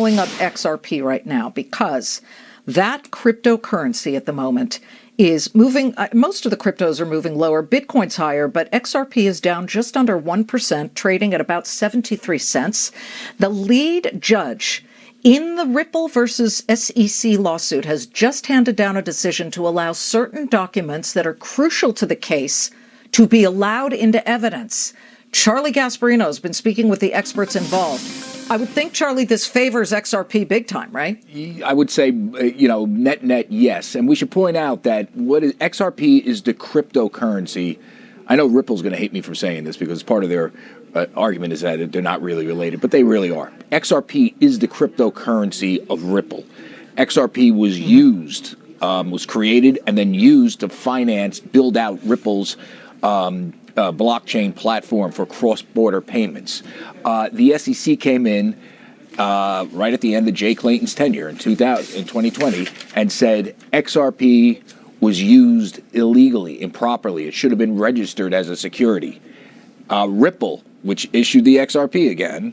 pulling up XRP right now because that cryptocurrency at the moment is moving. Most of the cryptos are moving lower. Bitcoin's higher, but XRP is down just under 1%, trading at about 73 cents. The lead judge in the Ripple versus SEC lawsuit has just handed down a decision to allow certain documents that are crucial to the case to be allowed into evidence. Charlie Gasparino has been speaking with the experts involved. I would think, Charlie, this favors XRP big time, right? I would say, net, yes. And we should point out that XRP is the cryptocurrency. I know Ripple's going to hate me for saying this because part of their argument is that they're not really related, but they really are. XRP is the cryptocurrency of Ripple. XRP was used, was created and then used to build out Ripple's blockchain platform for cross-border payments. The SEC came in right at the end of Jay Clayton's tenure in 2020 and said XRP was used illegally, improperly. It should have been registered as a security. Ripple, which issued the XRP again,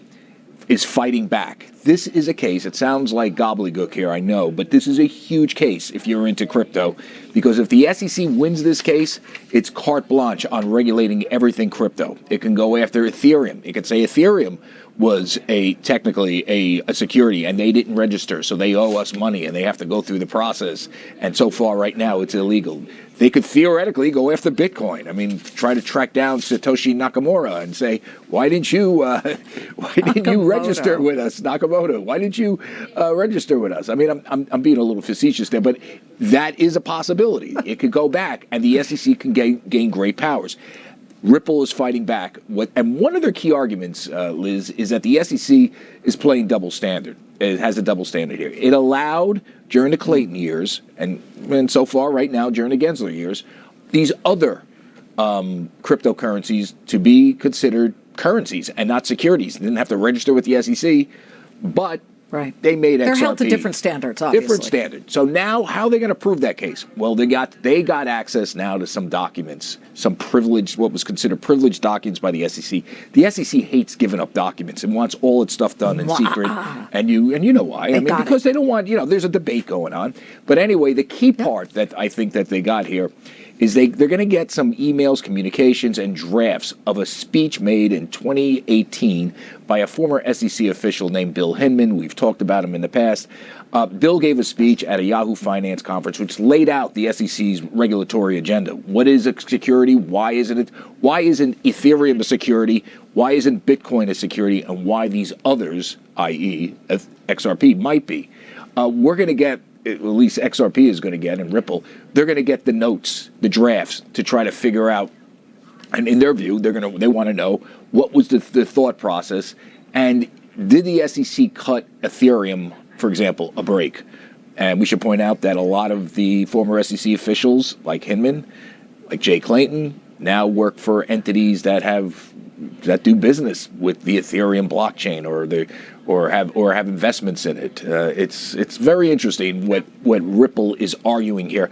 is fighting back. This is a case, it sounds like gobbledygook here, I know, but this is a huge case if you're into crypto, because if the SEC wins this case, it's carte blanche on regulating everything crypto. It can go after Ethereum. It could say Ethereum was technically a security and they didn't register, so they owe us money and they have to go through the process. And so far right now it's illegal. They could theoretically go after Bitcoin. I mean, try to track down Satoshi Nakamoto and say, why didn't you register with us, Nakamoto? Why didn't you register with us? I mean, I'm being a little facetious there, but that is a possibility. It could go back and the SEC can gain great powers. Ripple is fighting back. And one of their key arguments, Liz, is that the SEC is playing double standard. It has a double standard here. It allowed, during the Clayton years, and so far right now during the Gensler years, these other cryptocurrencies to be considered currencies and not securities. They didn't have to register with the SEC, but they made XRP. They're held to different standards, obviously. Different standards. So now, how are they going to prove that case? Well, they got access now to some documents, some privileged, what was considered privileged documents by the SEC. The SEC hates giving up documents and wants all its stuff done in secret. And you know why? Because they don't want, there's a debate going on. But anyway, the key part that I think that they got here is they're going to get some emails, communications, and drafts of a speech made in 2018 by a former SEC official named Bill Hinman. We've talked about him in the past. Bill gave a speech at a Yahoo Finance conference which laid out the SEC's regulatory agenda. What is a security? Why isn't it? Why isn't Ethereum a security? Why isn't Bitcoin a security? And why these others, i.e. XRP, might be. We're going to get, at least XRP is going to get, and Ripple, they're going to get the notes, the drafts, to try to figure out, and in their view, they want to know what was the thought process, and did the SEC cut Ethereum, for example, a break? And we should point out that a lot of the former SEC officials, like Hinman, like Jay Clayton, now work for entities that do business with the Ethereum blockchain or have investments in it. It's very interesting what Ripple is arguing here.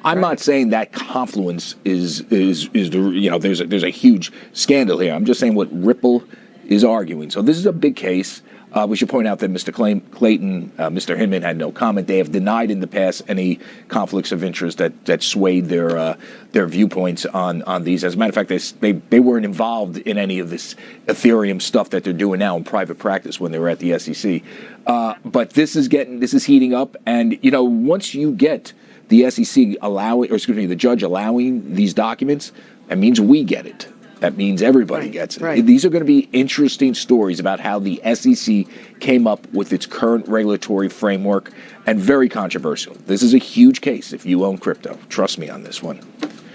I'm not saying that confluence is there's a huge scandal here. I'm just saying what Ripple is arguing. So this is a big case. We should point out that Mr. Clayton, Mr. Hinman had no comment. They have denied in the past any conflicts of interest that swayed their viewpoints on these. As a matter of fact, they weren't involved in any of this Ethereum stuff that they're doing now in private practice when they were at the SEC. But this is heating up, and once you get the SEC the judge allowing these documents, that means we get it. That means everybody gets it. Right. These are going to be interesting stories about how the SEC came up with its current regulatory framework, and very controversial. This is a huge case if you own crypto. Trust me on this one.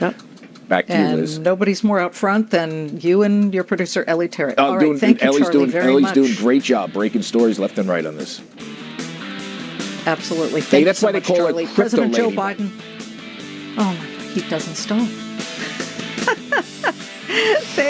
Yep. Back to you, Liz. And nobody's more out front than you and your producer, Ellie Terry. All right, thank you, Charlie, very much. Ellie's doing a great job breaking stories left and right on this. Absolutely. Thank you so much, Charlie. President Joe Lady. Biden. Oh, my God, he doesn't stop.